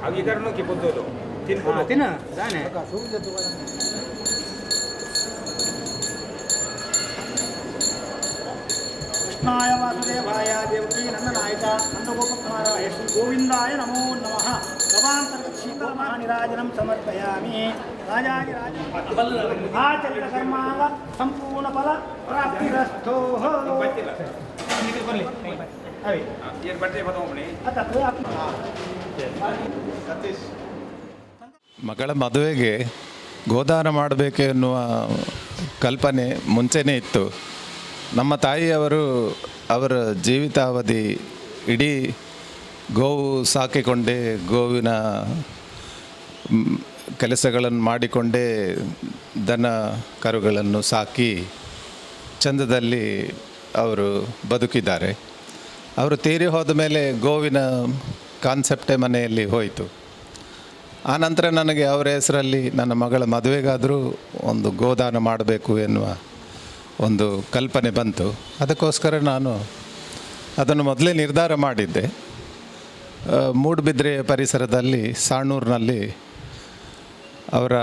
ಅವು ಇದನ್ನು ಕಿಪ್ಪುತ್ತೋದು ತಿನ್ನ ದಾನೆ ಕೃಷ್ಣಾಯ ವಾಸುದೇವಾಯ ದೇವಕಿ ನಂದನಾಯಕ ನಂದಗೋಪಕುಮಾರಾಯ ಶ್ರೀ ಗೋವಿಂದಾಯ ನಮೋ ನಮಃ. ಗವಾಂತರ್ಗತ ಶೀತಲ ಮಹಾನಿರಾಜನಂ ಸಮರ್ಪಯಾಮಿ. ರಾಜಾದಿರಾಜ ಆಚರಿತ ಕರ್ಮಾಂಗ ಸಂಪೂರ್ಣ ಫಲ ಪ್ರಾಪ್ತಿರಸ್ಥೋ. ಮಗಳ ಮದುವೆಗೆ ಗೋದಾನ ಮಾಡಬೇಕು ಎನ್ನುವ ಕಲ್ಪನೆ ಮುಂಚೆನೇ ಇತ್ತು. ನಮ್ಮ ತಾಯಿಯವರು ಅವರ ಜೀವಿತಾವಧಿ ಇಡೀ ಗೋವು ಸಾಕಿಕೊಂಡೇ ಗೋವಿನ ಕೆಲಸಗಳನ್ನು ಮಾಡಿಕೊಂಡೇ ದನ ಕರುಗಳನ್ನು ಸಾಕಿ ಚಂದದಲ್ಲಿ ಅವರು ಬದುಕಿದ್ದಾರೆ. ಅವರು ತೀರಿ ಹೋದ ಮೇಲೆ ಗೋವಿನ ಕಾನ್ಸೆಪ್ಟೇ ಮನೆಯಲ್ಲಿ ಹೋಯಿತು. ಆನಂತರ ನನಗೆ ಅವರ ಹೆಸರಲ್ಲಿ ನನ್ನ ಮಗಳ ಮದುವೆಗಾದರೂ ಒಂದು ಗೋದಾನ ಮಾಡಬೇಕು ಎನ್ನುವ ಒಂದು ಕಲ್ಪನೆ ಬಂತು. ಅದಕ್ಕೋಸ್ಕರ ನಾನು ಅದನ್ನು ಮೊದಲೇ ನಿರ್ಧಾರ ಮಾಡಿದ್ದೆ. ಮೂಡುಬಿದ್ರೆಯ ಪರಿಸರದಲ್ಲಿ ಸಾಣೂರಿನಲ್ಲಿ ಅವರ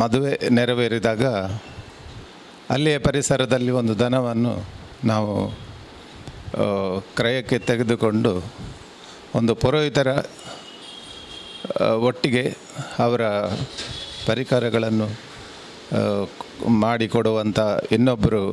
ಮದುವೆ ನೆರವೇರಿದಾಗ ಅಲ್ಲಿಯ ಪರಿಸರದಲ್ಲಿ ಒಂದು ದನವನ್ನು ನಾವು ಕ್ರಯಕ್ಕೆ ತೆಗೆದುಕೊಂಡು ಒಂದು ಪುರೋಹಿತರ ಒಟ್ಟಿಗೆ ಅವರ ಪರಿಕರಗಳನ್ನು ಮಾಡಿಕೊಡುವಂಥ ಇನ್ನೊಬ್ಬರು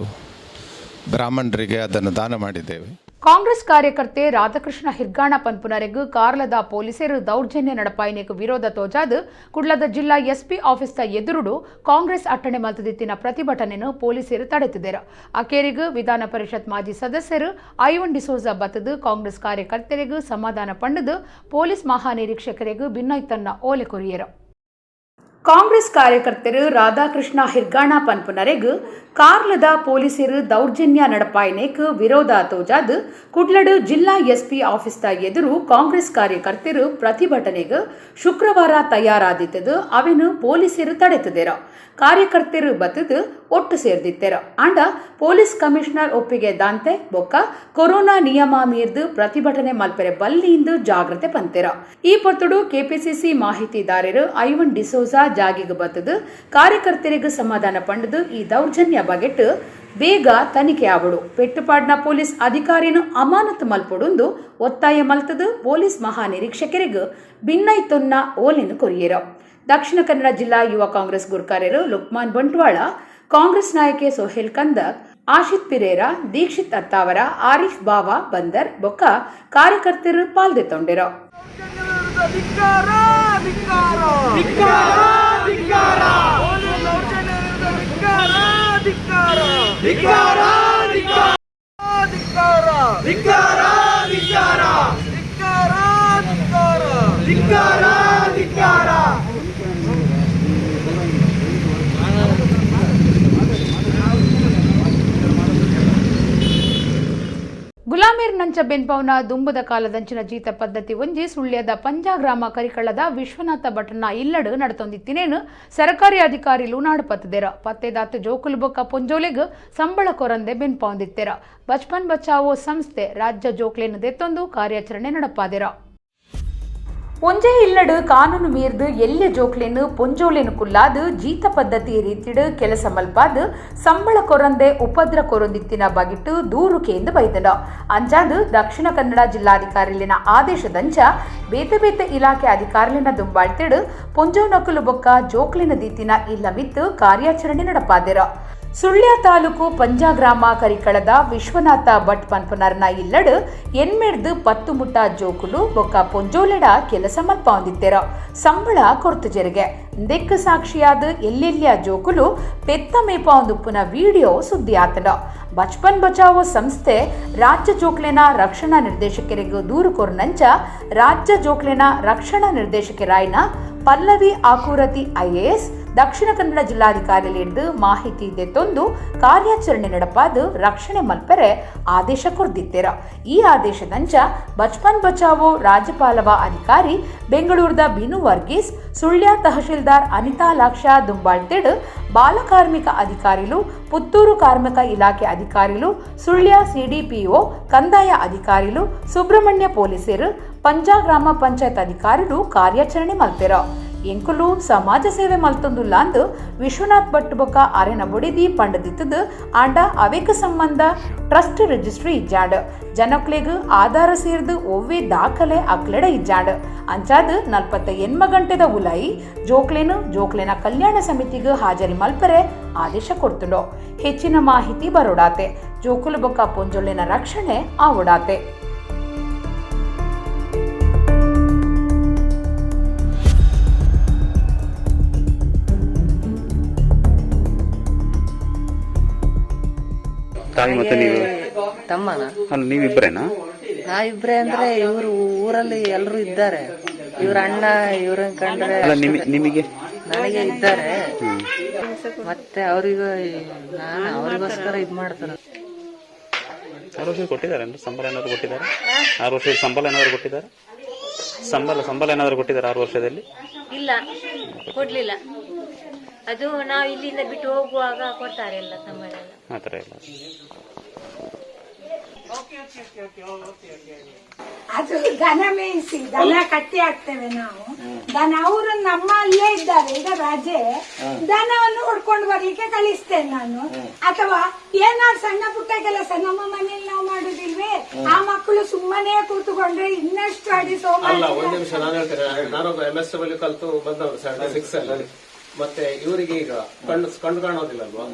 ಬ್ರಾಹ್ಮಣರಿಗೆ ಅದನ್ನು ದಾನ ಮಾಡಿದ್ದೇವೆ. ಕಾಂಗ್ರೆಸ್ ಕಾರ್ಯಕರ್ತೆ ರಾಧಾಕೃಷ್ಣ ಹಿರ್ಗಾಣ ಪನ್ಪುನರೆಗೂ ಕಾರ್ಲದ ಪೊಲೀಸರು ದೌರ್ಜನ್ಯ ನಡಪಾಯಿನೆಗೂ ವಿರೋಧ ತೋಜಾದು ಕುಡ್ಲದ ಜಿಲ್ಲಾ ಎಸ್ಪಿ ಆಫೀಸ್ ಎದುರುಡು ಕಾಂಗ್ರೆಸ್ ಅಟ್ಟಣೆ ಮಲ್ತದಿತ್ತಿನ ಪ್ರತಿಭಟನೆಯನ್ನು ಪೊಲೀಸರು ತಡೆತಿದ್ದರು. ಅಕೇರಿಗೂ ವಿಧಾನ ಪರಿಷತ್ ಮಾಜಿ ಸದಸ್ಯರು ಐವನ್ ಡಿಸೋಜಾ ಬತ್ತದು ಕಾಂಗ್ರೆಸ್ ಕಾರ್ಯಕರ್ತರಿಗೂ ಸಮಾಧಾನ ಪಂಡದು ಪೊಲೀಸ್ ಮಹಾನಿರೀಕ್ಷಕರಿಗೂ ಭಿನ್ನೈತನ್ನ ಓಲೆ ಕೊರಿಯರು. ಕಾಂಗ್ರೆಸ್ ಕಾರ್ಯಕರ್ತರು ರಾಧಾಕೃಷ್ಣ ಹಿರ್ಗಾಣ ಪನ್ಪುನರೆಗೂ ಕಾರ್ಲದ ಪೊಲೀಸರು ದೌರ್ಜನ್ಯ ನಡಪಾಯಿನೆಗೂ ವಿರೋಧ ತೋಜಾದು ಕುಡ್ಲಡು ಜಿಲ್ಲಾ ಎಸ್ಪಿ ಆಫೀಸ್ ಎದುರು ಕಾಂಗ್ರೆಸ್ ಕಾರ್ಯಕರ್ತರು ಪ್ರತಿಭಟನೆಗೂ ಶುಕ್ರವಾರ ತಯಾರಾದಿತ್ತದು ಅವೆನು ಪೊಲೀಸರು ತಡೆತಿದ್ದೆರು. ಕಾರ್ಯಕರ್ತರು ಬತ್ತದು ಒಟ್ಟು ಸೇರ್ದಿತ್ತೆರ ಆಂಡ ಪೊಲೀಸ್ ಕಮಿಷನರ್ ಒಪ್ಪಿಗೆ ದಾಂತೆ ಬೊಕ್ಕ ಕೊರೋನಾ ನಿಯಮ ಮೀರ್ದು ಪ್ರತಿಭಟನೆ ಮಲ್ಪೆರೆ ಬಲ್ಲಿಂದು ಜಾಗ್ರತೆ ಪಂತೆರ. ಈ ಪೊತ್ತುಡು ಕೆಪಿಸಿಸಿ ಮಾಹಿತಿದಾರರು ಐವನ್ ಡಿಸೋಜಾ ಜಾಗಿಗೆ ಬತ್ತದು ಕಾರ್ಯಕರ್ತರಿಗೆ ಸಮಾಧಾನ ಪಂಡದು ಈ ದೌರ್ಜನ್ಯ ಬಗೆಟ್ ಬೇಗ ತನಿಖೆ ಆವಡು ಪೆಟ್ಟುಪಾಡ್ನ ಪೊಲೀಸ್ ಅಧಿಕಾರಿಯನ್ನು ಅಮಾನತು ಮಲ್ಪೊಡುಂದು ಒತ್ತಾಯ ಮಲ್ತದು ಪೊಲೀಸ್ ಮಹಾನಿರೀಕ್ಷಕರಿಗೆ ಭಿನ್ನೈತೊನ್ನ ಓಲಿನ ಕೊರಿಯರ. ದಕ್ಷಿಣ ಕನ್ನಡ ಜಿಲ್ಲಾ ಯುವ ಕಾಂಗ್ರೆಸ್ ಗುರ್ಕಾರ್ಯರು ಲುಕ್ಮಾನ್ ಬಂಟ್ವಾಳ, ಕಾಂಗ್ರೆಸ್ ನಾಯಕಿ ಸೋಹೆಲ್ ಕಂದಕ್, ಆಶಿತ್ ಪಿರೇರಾ, ದೀಕ್ಷಿತ್ ಅತ್ತಾವರ, ಆರಿಫ್ ಬಾವಾ ಬಂದರ್ ಬೊಕ್ಕ ಕಾರ್ಯಕರ್ತರು ಪಾಲ್ದೆತ್ತೊಂಡೆರ. ಗುಲಾಮೇರ್ ನಂಚ ಬೆನ್ಪವನ ದುಂಬದ ಕಾಲದಂಚಿನ ಜೀತ ಪದ್ಧತಿ ಒಂಜಿ ಸುಳ್ಯದ ಪಂಜಾಗ್ರಾಮ ಕರಿಕಳ್ಳದ ವಿಶ್ವನಾಥ ಭಟ್ನ ಇಲ್ಲಡು ನಡತೊಂದಿತ್ತಿನೇನು ಸರ್ಕಾರಿ ಅಧಿಕಾರಿಲು ನಾಡುಪತ್ತದೆರ ಪತ್ತೆದಾತ ಜೋಕುಲು ಬೊಕ್ಕ ಪೊಂಜೋಲೆಗ್ ಸಂಬಳ ಕೊರಂದೆ ಬೆನ್ಪೊಂದಿತ್ತೆರ. ಬಚ್ಪನ್ ಬಚಾವೋ ಸಂಸ್ಥೆ ರಾಜ್ಯ ಜೋಕ್ಲೆನು ದೆತ್ತೊಂದು ಕಾರ್ಯಾಚರಣೆ ನಡಪಾದೆರ. ಪೊಂಜೆ ಇಲ್ಲಡು ಕಾನೂನು ಮೀರ್ದು ಎಲ್ಯ ಜೋಕ್ಲೆನು ಪೊಂಜೋಲೆನು ಕುಲ್ಲಾದು ಜೀತ ಪದ್ಧತಿ ರೀತಿಡು ಕೆಲಸ ಮಲ್ಪಾದು ಸಂಬಳ ಕೊರಂದೆ ಉಪದ್ರ ಕೊರೊಂದಿತ್ತಿನ ಬಗಿಟ್ಟು ದೂರು ಕೇಂದ್ರ ಬೈದಡ. ಅಂಚಾದು ದಕ್ಷಿಣ ಕನ್ನಡ ಜಿಲ್ಲಾಧಿಕಾರಿಲಿನ ಆದೇಶದಂಚ ಬೇತೆ ಬೇತೆ ಇಲಾಖೆ ಅಧಿಕಾರಿಲಿನ ದುಂಬಾಳ್ತಿಡು ಪೊಂಜೋ ನಕಲು ಬೊಕ್ಕ ಜೋಕ್ಲಿನ ದೀತಿನ ಇಲ್ಲ ಮಿತ್ತು ಕಾರ್ಯಾಚರಣೆ ನಡಪಾದೆರ. ಸುಳ್ಯ ತಾಲೂಕು ಪಂಜಾಗ್ರಾಮ ಕರಿಕಳದ ವಿಶ್ವನಾಥ ಭಟ್ ಪನ್ಪನರ್ನ ಇಲ್ಲಡು ಎನ್ಮೆಡ್ದು 10 ಮುಟ್ಟ ಜೋಕುಲು ಬೊಕ್ಕ ಪೊಂಜೋಲೆಡ ಕೆಲಸ ಮಲ್ಪೊಂದಿತ್ತೆರ ಸಂಬಳ ಕೊರ್ತು ಜೆರಿಗೆ ದೆಕ್ಕು ಸಾಕ್ಷಿಯಾದ ಎಲ್ಲೆಲ್ಲಿಯ ಜೋಕುಲು ಪೆತ್ತ ಮೇಪೊಂದುಪ್ಪುನ ವಿಡಿಯೋ ಸುದ್ದಿ ಆತಡ. ಬಚ್ಪನ್ ಬಚಾವೋ ಸಂಸ್ಥೆ ರಾಜ್ಯ ಜೋಕ್ಲೆನ ರಕ್ಷಣಾ ನಿರ್ದೇಶಕರಿಗೆ ದೂರು ಕೊರ್ನಂಚ ರಾಜ್ಯ ಜೋಕ್ಲೆನ ರಕ್ಷಣಾ ನಿರ್ದೇಶಕರಾಯ್ನ ಪಲ್ಲವಿ ಆಕೂರತಿ ಐಎಎಸ್ ದಕ್ಷಿಣ ಕನ್ನಡ ಜಿಲ್ಲಾಧಿಕಾರಿಲಿಡ್ದು ಮಾಹಿತಿ ದೆತ್ತೊಂದು ಕಾರ್ಯಾಚರಣೆ ನಡಪಾದು ರಕ್ಷಣೆ ಮಲ್ಪರೆ ಆದೇಶ ಕೊರ್ದಿತ್ತೆರ. ಈ ಆದೇಶದಂಚ ಬಚ್ಪನ್ ಬಚಾವೋ ರಾಜ್ಯಪಾಲವ ಅಧಿಕಾರಿ ಬೆಂಗಳೂರದ ಬಿನು ವರ್ಗೀಸ್, ಸುಳ್ಯ ತಹಶೀಲ್ದಾರ್ ಅನಿತಾ ಲಾಕ್ಷಾ ದುಂಬಾಳ್ತೆಡ್, ಬಾಲಕಾರ್ಮಿಕ ಅಧಿಕಾರಿಲು, ಪುತ್ತೂರು ಕಾರ್ಮಿಕ ಇಲಾಖೆ ಅಧಿಕಾರಿಲು, ಸುಳ್ಯ ಸಿಡಿಪಿಒ, ಕಂದಾಯ ಅಧಿಕಾರಿಲು, ಸುಬ್ರಹ್ಮಣ್ಯ ಪೊಲೀಸರು, ಪಂಜಾಗ್ರಾಮ ಪಂಚಾಯತ್ ಅಧಿಕಾರಿಲು ಕಾರ್ಯಾಚರಣೆ ಮಲ್ತೆರ. ಎಂಕುಲು ಸಮಾಜ ಸೇವೆ ಮಲ್ತೊಂದುಲ್ಲ ಅಂದು ವಿಶ್ವನಾಥ್ ಭಟ್ ಬೊಕ್ಕ ಅರೆನ ಬೊಡಿದಿ ಪಂಡದಿತ್ತದು ಆಂಡ ಅವೇಕ ಸಂಬಂಧ ಟ್ರಸ್ಟ್ ರಿಜಿಸ್ಟ್ರಿ ಇಜ್ಜಾಂಡ್ ಜನಕ್ಲೆಗ್ ಆಧಾರ ಸೇರ್ದು ಒವ್ವೆ ದಾಖಲೆ ಅಕ್ಲೆಡ ಇಜ್ಜಾಂಡ್ ಅಂಚಾದು 48 ಗಂಟೆದ ಉಲಾಯಿ ಜೋಕ್ಲೆನ ಕಲ್ಯಾಣ ಸಮಿತಿಗೆ ಹಾಜರಿ ಮಲ್ಪರೆ ಆದೇಶ ಕೊಡ್ತುಂಡೋ. ಹೆಚ್ಚಿನ ಮಾಹಿತಿ ಬರೋಡಾತೆ ಜೋಕುಲು ಬೊಕ್ಕ ಪೊಂಜೊಳ್ಳಿನ ರಕ್ಷಣೆ ಆವಡಾತೆ. ತಾಯಿ ಮತ್ತೆ ನೀವು ತಮ್ಮನ ಅಲ್ಲ ನೀವಿಬ್ಬರೇನಾ? ನಾವಿಬ್ರೆ ಅಂದ್ರೆ ಇವರು ಊರಲ್ಲಿ ಎಲ್ಲರೂ ಇದ್ದಾರೆ. ಇವ್ರ ಅಣ್ಣ ಇವ್ರನ್ನ ಕಂಡ್ರೆ ನಿಮಗೆ ನನಗೆ ಇದ್ದಾರೆ. ಮತ್ತೆ ಅವ್ರಿಗೂ ನಾನು ಅವ್ರಿಗೋಸ್ಕರ ಇದ್ ಮಾಡ್ತಾರೆ. 6 ವರ್ಷ ಕೊಟ್ಟಿದ್ದಾರೆ ಸಂಬಳ ಏನಾದ್ರು ಕೊಟ್ಟಿದ್ದಾರೆ? 6 ವರ್ಷದ ಸಂಬಳ ಏನಾದ್ರು ಕೊಟ್ಟಿದ್ದಾರೆ? ಸಂಬಳ ಏನಾದ್ರು ಕೊಟ್ಟಿದ್ದಾರೆ 6 ವರ್ಷದಲ್ಲಿ? ಇಲ್ಲ, ಕೊಡ್ಲಿಲ್ಲ. ಅದು ನಾವು ಇಲ್ಲಿಂದ ಬಿಟ್ಟು ಹೋಗುವಾಗ ಕೊಡ್ತಾರೆ ಎಲ್ಲ ಸಂಬಳ ಎಲ್ಲ. ಆತರ ಇಲ್ಲ. ಅದು ದನ ಮೇಯಿಸಿ ದನ ಕಟ್ಟಿ ಹಾಕ್ತೇವೆ ನಾವು. ದನ ಅವರು ನಮ್ಮ ಅಲ್ಲೇ ಇದ್ದಾರೆ ಈಗ ರಜೆ. ದನವನ್ನು ಹೊಡ್ಕೊಂಡು ಬರ್ಲಿಕ್ಕೆ ಕಳಿಸ್ತೇನೆ ನಾನು. ಅಥವಾ ಏನಾದ್ರು ಸಣ್ಣ ಪುಟ್ಟ ಕೆಲಸ ನಮ್ಮ ಮನೇಲಿ ನಾವು ಮಾಡುದಿಲ್ವೇ, ಆ ಮಕ್ಕಳು ಸುಮ್ಮನೆ ಕೂತ್ಕೊಂಡ್ರೆ ಇನ್ನಷ್ಟು ಅಡಿಸೋ. ಒಂದ್ ನಿಮಿಷ ನಾನು ಹೇಳ್ತೇನೆ. ನಾನೊಬ್ಬ MSW ಕಲ್ತು ಬಂದವರು 76 ಅಲ್ಲಿ. ಮತ್ತೆ ಇವರಿಗೆ ಈಗ ಕಣ್ಣು ಕಾಣೋದಿಲ್ಲಲ್ವಾ?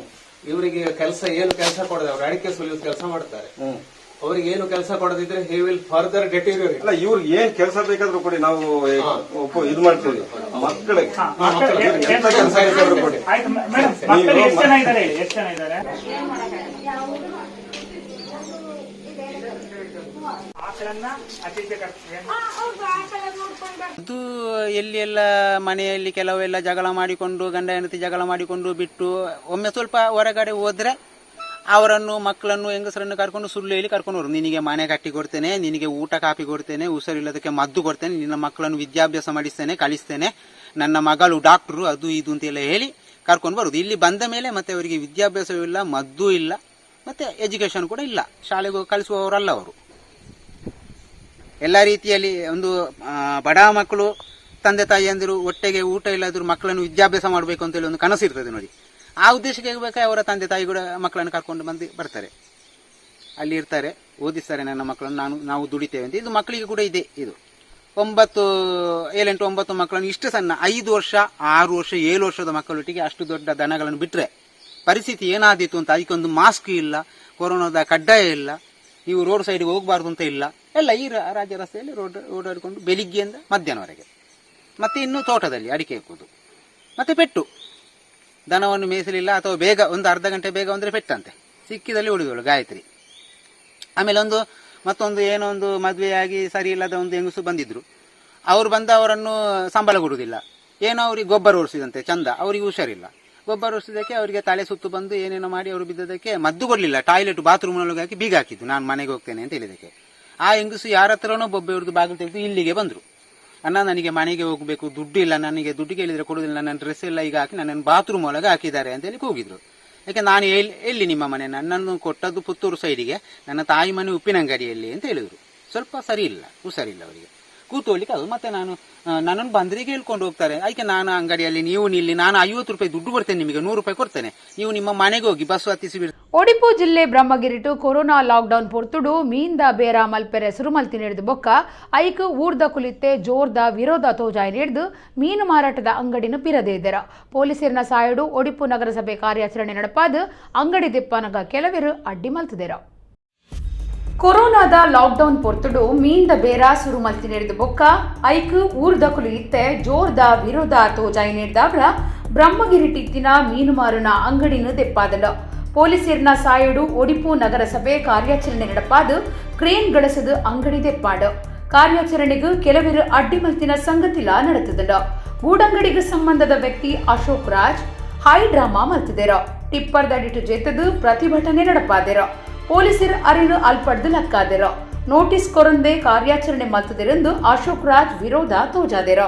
ಇವರಿಗೆ ಕೆಲಸ ಏನು ಕೆಲಸ ಕೊಡದೆ ಅವ್ರು ಅಡಿಕೆ ಸುಲಿಯೋದು ಕೆಲಸ ಮಾಡ್ತಾರೆ. ಅವ್ರಿಗೆ ಏನು ಕೆಲಸ ಕೊಡದಿದ್ರೆ ಹಿ ವಿಲ್ ಫರ್ದರ್ ಡೆಟೀರಿಯರೇಟ್. ಅಲ್ಲ, ಇವ್ರಿಗೆ ಏನ್ ಕೆಲಸ ಬೇಕಾದ್ರೂ ಕೊಡಿ, ನಾವು ಇದು ಮಾಡ್ತೀವಿ. ಮಕ್ಕಳಿಗೆ ಎಂತ ಕೆಲಸ ಬೇಕಾದ್ರೂ ಕೊಡಿ. ಅದು ಎಲ್ಲಿ ಎಲ್ಲ ಮನೆಯಲ್ಲಿ ಕೆಲವೆಲ್ಲ ಜಗಳ ಮಾಡಿಕೊಂಡು ಗಂಡ ಹೆಂಡತಿ ಜಗಳ ಮಾಡಿಕೊಂಡು ಬಿಟ್ಟು ಒಮ್ಮೆ ಸ್ವಲ್ಪ ಹೊರಗಡೆ ಹೋದ್ರೆ ಅವರನ್ನು ಮಕ್ಕಳನ್ನು ಹೆಂಗಸರನ್ನು ಕರ್ಕೊಂಡು ಸುಳ್ಳು ಕರ್ಕೊಂಡು ಹೋರು. ನಿನಗೆ ಮನೆ ಕಟ್ಟಿ ಕೊಡ್ತೇನೆ, ನಿನಗೆ ಊಟ ಕಾಪಿ ಕೊಡ್ತೇನೆ, ಹುಷಾರಿಲ್ಲದಕ್ಕೆ ಮದ್ದು ಕೊಡ್ತೇನೆ, ನಿನ್ನ ಮಕ್ಕಳನ್ನು ವಿದ್ಯಾಭ್ಯಾಸ ಮಾಡಿಸ್ತೇನೆ, ಕಳಿಸ್ತೇನೆ, ನನ್ನ ಮಗಳು ಡಾಕ್ಟ್ರು, ಅದು ಇದು ಅಂತೆಲ್ಲ ಹೇಳಿ ಕರ್ಕೊಂಡು ಬರುದು. ಇಲ್ಲಿ ಬಂದ ಮೇಲೆ ಮತ್ತೆ ಅವರಿಗೆ ವಿದ್ಯಾಭ್ಯಾಸವೂ ಇಲ್ಲ, ಮದ್ದು ಇಲ್ಲ, ಮತ್ತೆ ಎಜುಕೇಶನ್ ಕೂಡ ಇಲ್ಲ. ಶಾಲೆಗೆ ಕಳಿಸುವವರಲ್ಲ ಅವರು. ಎಲ್ಲ ರೀತಿಯಲ್ಲಿ ಒಂದು ಬಡ ಮಕ್ಕಳು ತಂದೆ ತಾಯಿಯಂದಿರು ಒಟ್ಟಿಗೆ ಊಟ ಇಲ್ಲದ್ರು ಮಕ್ಕಳನ್ನು ವಿದ್ಯಾಭ್ಯಾಸ ಮಾಡಬೇಕು ಅಂತೇಳಿ ಒಂದು ಕನಸು ಇರ್ತದೆ ನೋಡಿ. ಆ ಉದ್ದೇಶಕ್ಕೆ ಬೇಕಾಗಿ ಅವರ ತಂದೆ ತಾಯಿ ಕೂಡ ಮಕ್ಕಳನ್ನು ಕರ್ಕೊಂಡು ಬಂದು ಬರ್ತಾರೆ, ಅಲ್ಲಿ ಇರ್ತಾರೆ, ಓದಿಸ್ತಾರೆ ನನ್ನ ಮಕ್ಕಳನ್ನು, ನಾವು ದುಡಿತೇವೆ ಅಂತ. ಇದು ಮಕ್ಕಳಿಗೆ ಕೂಡ ಇದೆ. ಇದು 7, 8, 9 ಮಕ್ಕಳನ್ನು ಇಷ್ಟು ಸಣ್ಣ 5 ವರ್ಷ 6 ವರ್ಷ 7 ವರ್ಷದ ಮಕ್ಕಳೊಟ್ಟಿಗೆ ಅಷ್ಟು ದೊಡ್ಡ ದನಗಳನ್ನು ಬಿಟ್ಟರೆ ಪರಿಸ್ಥಿತಿ ಏನಾದೀತು ಅಂತ. ಅದಕ್ಕೊಂದು ಮಾಸ್ಕ್ ಇಲ್ಲ, ಕೊರೋನಾದ ಕಡ್ಡಾಯ ಇಲ್ಲ, ನೀವು ರೋಡ್ ಸೈಡ್ಗೆ ಹೋಗಬಾರ್ದು ಅಂತ ಇಲ್ಲ. ಎಲ್ಲ ಈ ರಾಜ್ಯ ರಸ್ತೆಯಲ್ಲಿ ಓಡಾಡಿಕೊಂಡು ಬೆಳಿಗ್ಗೆಯಿಂದ ಮಧ್ಯಾಹ್ನವರೆಗೆ. ಮತ್ತೆ ಇನ್ನು ತೋಟದಲ್ಲಿ ಅಡಿಕೆ ಹಾಕೋದು, ಮತ್ತೆ ಪೆಟ್ಟು. ದನವನ್ನು ಮೇಯಿಸಲಿಲ್ಲ ಅಥವಾ ಬೇಗ ಒಂದು ಅರ್ಧ ಗಂಟೆ ಬೇಗ ಅಂದರೆ ಪೆಟ್ಟಂತೆ, ಸಿಕ್ಕಿದಲ್ಲಿ ಹೊಡಿದವಳು ಗಾಯತ್ರಿ. ಆಮೇಲೆ ಮತ್ತೊಂದು ಏನೋ ಒಂದು ಮದುವೆಯಾಗಿ ಸರಿ ಇಲ್ಲದ ಒಂದು ಹೆಂಗಸು ಬಂದಿದ್ರು. ಅವರು ಬಂದ ಅವರನ್ನು ಸಂಬಳ ಕೊಡುವುದಿಲ್ಲ, ಏನೋ ಅವ್ರಿಗೆ ಗೊಬ್ಬರ ಓಡಿಸಿದಂತೆ ಚಂದ, ಅವರಿಗೆ ಹುಷಾರಿಲ್ಲ. ಗೊಬ್ಬರ ಓಡಿಸಿದಕ್ಕೆ ಅವರಿಗೆ ತಲೆ ಸುತ್ತು ಬಂದು ಏನೇನೋ ಮಾಡಿ ಅವರು ಬಿದ್ದದಕ್ಕೆ ಮದ್ದು ಕೊಡಲಿಲ್ಲ. ಟಾಯ್ಲೆಟ್ ಬಾತ್ರೂಮ್ನೊಳಗೆ ಹಾಕಿ ಬೀಗ ಹಾಕಿದ್ದು, ನಾನು ಮನೆಗೆ ಹೋಗ್ತೇನೆ ಅಂತ ಹೇಳಿದಕ್ಕೆ. ಆ ಹೆಂಗಸು ಯಾರ ಹತ್ರನೋ ಬೊಬ್ಬೆ ಹೊಡೆದು ಬಾಗಿಲು ತೆಗೆದು ಇಲ್ಲಿಗೆ ಬಂದರು. ಅಣ್ಣ ನನಗೆ ಮನೆಗೆ ಹೋಗಬೇಕು, ದುಡ್ಡು ಇಲ್ಲ, ನನಗೆ ದುಡ್ಡು ಕೇಳಿದರೆ ಕೊಡುವುದಿಲ್ಲ, ನನ್ನ ಡ್ರೆಸ್ ಎಲ್ಲ ಈಗ ಹಾಕಿ ನನ್ನನ್ನು ಬಾತ್ರೂಮ್ ಒಳಗೆ ಹಾಕಿದ್ದಾರೆ ಅಂತೇಳಿ ಕೂಗಿದ್ರು. ಯಾಕೆ ನಾನು ಎಲ್ಲಿ ನಿಮ್ಮ ಮನೆ, ನನ್ನನ್ನು ಕೊಟ್ಟದ್ದು ಪುತ್ತೂರು ಸೈಡಿಗೆ, ನನ್ನ ತಾಯಿ ಮನೆ ಉಪ್ಪಿನಂಗಡಿಯಲ್ಲಿ ಅಂತ ಹೇಳಿದ್ರು. ಸ್ವಲ್ಪ ಸರಿ ಇಲ್ಲ, ಹುಷಾರಿಲ್ಲ ಅವರಿಗೆ, ಕೂತ್ಕೊಳ್ಳಿಕ್ಕೆ ಅದು. ಮತ್ತೆ ನನ್ನನ್ನು ಬಂದರಿಗೆ ಹೇಳ್ಕೊಂಡು ಹೋಗ್ತಾರೆ. ಅದಕ್ಕೆ ನಾನು ಅಂಗಡಿಯಲ್ಲಿ ನೀವು ನಿಲ್ಲಿ, ನಾನು 50 ರೂಪಾಯಿ ದುಡ್ಡು ಕೊಡ್ತೇನೆ, ನಿಮಗೆ 100 ರೂಪಾಯಿ ಕೊಡ್ತೇನೆ, ನೀವು ನಿಮ್ಮ ಮನೆಗೆ ಹೋಗಿ ಬಸ್ ಹತ್ತಿಸಿ ಬಿಡ್ತಾರೆ. ಒಡಿಪು ಜಿಲ್ಲೆ ಬ್ರಹ್ಮಗಿರಿಟು ಕೊರೋನಾ ಲಾಕ್ಡೌನ್ ಪೊರ್ತುಡು ಮೀಂದ ಬೇರ ಮಲ್ಪೆರೆ ಸುರುಮಲ್ತಿ ನಡೆದು ಬೊಕ್ಕ ಐಕ್ ಊರ್ದ ಕುಲಿತ್ತೆ ಜೋರ್ದ ವಿರೋಧ ತೋಜಾಯಿ ನಡೆದು ಮೀನು ಮಾರಾಟದ ಅಂಗಡಿನ ಪಿರದೆ ಇದ್ದರ. ಪೊಲೀಸರಿನ ಸಾಯಡು ಒಡಿಪು ನಗರಸಭೆ ಕಾರ್ಯಾಚರಣೆ ನಡಪಾದ ಅಂಗಡಿ ದಿಪ್ಪನಗ ಕೆಲವರು ಅಡ್ಡಿ ಮಲ್ತಿದೆರ. ಕೊರೋನಾದ ಲಾಕ್ಡೌನ್ ಪೊರ್ತುಡು ಮೀಂದ ಬೇರ ಸುರುಮಲ್ತಿ ನಡೆದು ಬೊಕ್ಕ ಐಕ್ ಊರ್ದ ಕುಲಿತ್ತೆ ಜೋರ್ದ ವಿರೋಧ ತೋಜಾಯಿ ನಡೆದಾವ್ರ ಬ್ರಹ್ಮಗಿರಿಟಿತ್ತಿನ ಮೀನು ಮಾರುನ ಅಂಗಡಿನ ದೆಪ್ಪಾದಡ. ಪೊಲೀಸರಿನ ಸಾಯಡು ಒಡಿಪು ನಗರಸಭೆ ಕಾರ್ಯಾಚರಣೆ ನಡಪಾದು ಕ್ರೇನ್ ಗಳಸದು ಅಂಗಡಿ ದೆಪ್ಪಾಡು. ಕಾರ್ಯಾಚರಣೆಗೂ ಕೆಲವರು ಅಡ್ಡಿಮಲ್ತಿನ ಸಂಗತಿಲ ನಡೆತದಡ. ಗೂಡಂಗಡಿಗೆ ಸಂಬಂಧದ ವ್ಯಕ್ತಿ ಅಶೋಕ್ ರಾಜ್ ಹೈ ಡ್ರಾಮಾ ಮಲ್ತಿದೆರ. ಟಿಪ್ಪರ್ ದಡಿಟು ಜೇತದು ಪ್ರತಿಭಟನೆ ನಡಪಾದೆರ. ಪೊಲೀಸರು ಅರಿನು ಅಲ್ಪಡ್ದು ಲಕ್ಕಾದೆರ. ನೋಟಿಸ್ ಕೊರಂದೆ ಕಾರ್ಯಾಚರಣೆ ಮಲ್ತದೆರೆಂದು ಅಶೋಕ್ ರಾಜ್ ವಿರೋಧ ತೋಜಾದೆರ.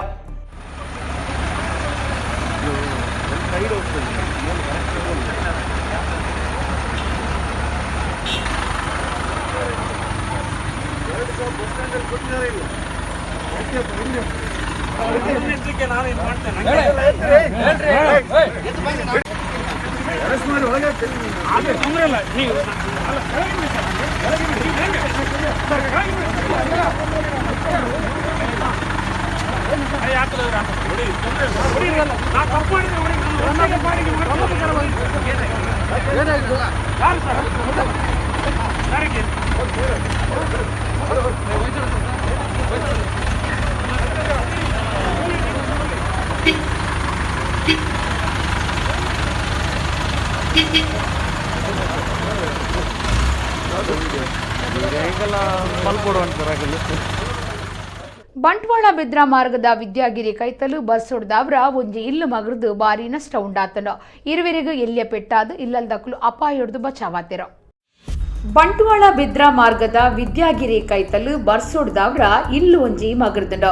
ಬಂಟ್ವಾಳ ಬಿದ್ರಾ ಮಾರ್ಗದ ವಿದ್ಯಾಗಿರಿ ಕೈತಲು ಬಸ್ ಹೊಡೆದವ್ರ ಒಂಜಿ ಇಲ್ಲು ಮಗರ್ದು ಬಾರಿ ನಷ್ಟ ಉಂಡಾತನ. ಇರುವರೆಗೂ ಎಲ್ಲಿಯ ಪೆಟ್ಟಾದು ಇಲ್ಲಲ್ದಕ್ಕಲು ಅಪಾಯೊಡ್ದು ಬಚಾವಾತಿರ. ಬಂಟ್ವಾಳ ಬಿದ್ರಾ ಮಾರ್ಗದ ವಿದ್ಯಾಗಿರಿ ಕೈತಲು ಬಸ್ ಹೊಡೆದವ್ರ ಇಲ್ಲು ಒಂಜಿ ಮಗರ್ದಂಡ.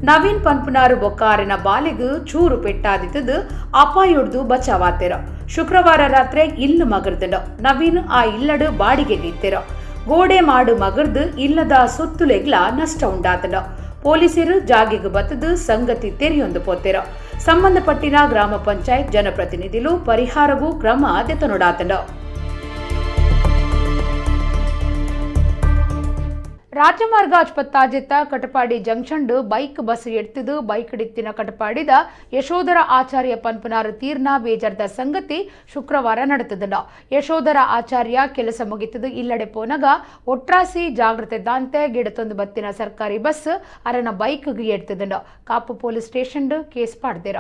ನವೀನ್ ಪನ್ಪುನಾರು ಬೊಕ್ಕಾರಿನ ಬಾಲೆಗೂ ಚೂರು ಪೆಟ್ಟಾದಿತ್ತದು ಅಪಾಯೊಡ್ದು ಬಚಾವಾತಿರ. ಶುಕ್ರವಾರ ರಾತ್ರಿ ಇಲ್ಲು ಮಗರ್ದಂಡ. ನವೀನ್ ಆ ಇಲ್ಲಡು ಬಾಡಿಗೆ ನಿಂತಿರ. ಗೋಡೆ ಮಾಡು ಮಗರ್ದು ಇಲ್ಲದ ಸುತ್ತುಲೆಗ್ಲ ನಷ್ಟ ಉಂಡಾತನ. ಪೊಲೀಸರು ಜಾಗಿಗೆ ಬತ್ತದು ಸಂಗತಿ ತೆರೆಯೊಂದು ಪೋತೆರ. ಸಂಬಂಧಪಟ್ಟಿನ ಗ್ರಾಮ ಪಂಚಾಯತ್ ಜನಪ್ರತಿನಿಧಿಲು ಪರಿಹಾರವೂ ಕ್ರಮ ದೆತನೊಡಾತನ. ರಾಜಮಾರ್ಗ ಆಸ್ಪತ್ತಾಜಿತ್ತ ಕಟಪಾಡಿ ಜಂಕ್ಷನ್ ಬೈಕ್ ಬಸ್ ಎಡ್ತಿದು ಬೈಕ್ ಡಿತ್ತಿನ ಕಟಪಾಡಿದ ಯಶೋಧರ ಆಚಾರ್ಯ ಪನ್ಪುನಾರು ತೀರ್ನ ಬೇಜಾರ್ದ ಸಂಗತಿ ಶುಕ್ರವಾರ ನಡೆತದ. ಯಶೋಧರ ಆಚಾರ್ಯ ಕೆಲಸ ಮುಗಿತದು ಇಲ್ಲಡೆ ಪೋನಗ ಒಟ್ರಾಸಿ ಜಾಗ್ರತೆ ದಾಂತೆ ಗಿಡತೊಂದು ಬತ್ತಿನ ಸರ್ಕಾರಿ ಬಸ್ ಅರನ ಬೈಕ್ಗೆ ಎಡ್ತದ. ಕಾಪು ಪೊಲೀಸ್ ಸ್ಟೇಷನ್ ಕೇಸ್ ಪಾಡ್ದಿರ.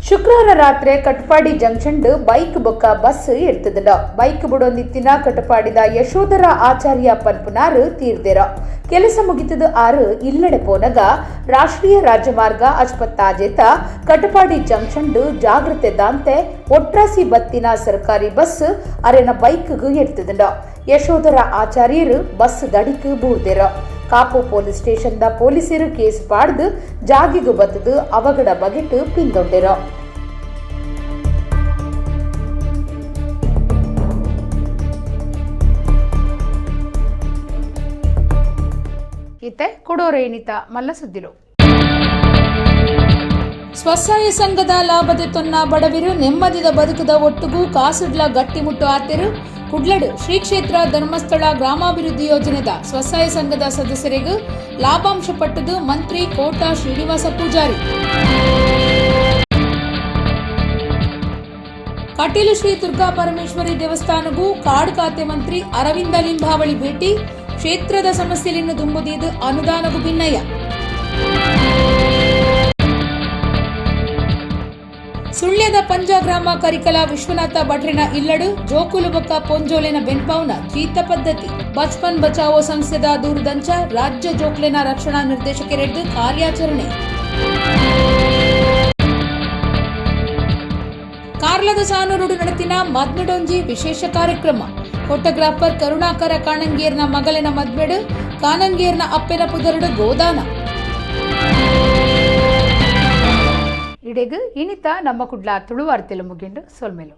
ಶುಕ್ರವಾರ ರಾತ್ರಿ ಕಟಪಾಡಿ ಜಂಕ್ಷನ್ ಬೈಕ್ ಬೊಕ್ಕ ಬಸ್ ಎಡ್ತದ. ಬೈಕ್ ಬುಡೊಂದಿತ್ತಿನ ಕಟಪಾಡಿದ ಯಶೋಧರ ಆಚಾರ್ಯ ಪನ್ಪುನಾರು ತೀರ್ದೆರ. ಕೆಲಸ ಮುಗಿತದ ಆರು ಇಲ್ಲಡೆ ಪೋನಗ ರಾಷ್ಟ್ರೀಯ ರಾಜಮಾರ್ಗ ಆಸ್ಪತ್ತಾಜೆತ ಕಟಪಾಡಿ ಜಂಕ್ಷನ್ ಜಾಗ್ರತೆ ದಾಂತೆ ಒಟ್ರಾಸಿ ಬತ್ತಿನ ಸರ್ಕಾರಿ ಬಸ್ ಅರೆನ ಬೈಕ್ಗೆ ಎಡ್ತದ. ಯಶೋಧರ ಆಚಾರ್ಯರು ಬಸ್ ದಡಿಕ್ ಬೂರ್ದೆರ. ಕಾಪು ಪೊಲೀಸ್ ಸ್ಟೇಷನ್ ಪೊಲೀಸರು ಕೇಸ್ ಪಾಡ್ದು ಜಾಗಿಗೆ ಬತ್ತದು ಅವಗಡ ಬಗೆಟ್ ಪಿಂದೊಡ್ಡೆರ. ಇತ್ತೆ ಕೊಡೋರೆ ಏನಿತ ಮಲ್ಲ ಸುದ್ದಿಲು. ಸ್ವಸಹಾಯ ಸಂಘದ ಲಾಭದ ತೊನ್ನ ಬಡವಿರು ನೆಮ್ಮದಿದ ಬದುಕದ ಒಟ್ಟುಗೂ ಕಾಸುಡ್ಲ ಗಟ್ಟಿಮುಟ್ಟು ಆತೆರು ಕುಡ್ಲಡು ಶ್ರೀ ಕ್ಷೇತ್ರ ಧರ್ಮಸ್ಥಳ ಗ್ರಾಮಾಭಿವೃದ್ಧಿ ಯೋಜನೆದ ಸ್ವಸಹಾಯ ಸಂಘದ ಸದಸ್ಯರಿಗೂ ಲಾಭಾಂಶ ಪಟ್ಟದು ಮಂತ್ರಿ ಕೋಟಾ ಶ್ರೀನಿವಾಸ ಪೂಜಾರಿ. ಕಟೀಲು ಶ್ರೀ ದುರ್ಗಾ ಪರಮೇಶ್ವರಿ ದೇವಸ್ಥಾನಗೂ ಕಾಡ್ ಖಾತೆ ಮಂತ್ರಿ ಅರವಿಂದ ಲಿಂಬಾವಳಿ ಭೇಟಿ. ಕ್ಷೇತ್ರದ ಸಮಸ್ಯೆಯನ್ನು ದುಂಬುದಿದ್ದು ಅನುದಾನಗೂ ಭಿನ್ನಯ. ಸುಳ್ಯದ ಪಂಜಾಗ್ರಾಮ ಕರಿಕಲ ವಿಶ್ವನಾಥ ಭಟ್ರಿನ ಇಲ್ಲಡು ಜೋಕುಲು ಬೊಕ್ಕ ಪೊಂಜೋಲೆನ ಬೆನ್ಪಾವ್ನ ಜೀತ ಪದ್ಧತಿ. ಬಚ್ಪನ್ ಬಚಾವೋ ಸಂಸ್ಥೆದ ದೂರದಂಚ ರಾಜ್ಯ ಜೋಕ್ಲೆನ ರಕ್ಷಣಾ ನಿರ್ದೇಶಕರೆಡ್ಡು ಕಾರ್ಯಾಚರಣೆ. ಕಾರ್ಲದ ಸಾನೂರುಡು ನಡತಿನ ಮದ್ಮೆಡೊಂಜಿ ವಿಶೇಷ ಕಾರ್ಯಕ್ರಮ. ಫೋಟೋಗ್ರಾಫರ್ ಕರುಣಾಕರ ಕಾಣಂಗೇರ್ನ ಮಗಲಿನ ಮದ್ಮೆಡು ಕಾಣಂಗೇರ್ನ ಅಪ್ಪೆನ ಪುದರುಡು ಗೋದಾನ. ಇಡೆಗು ಇನಿತ ನಮ್ಮ ಕುಡ್ಲ ತುಳುವಾರ್ತೆಲು ಮುಗಿಂಡು ಸೊಲ್ಮೆಲು.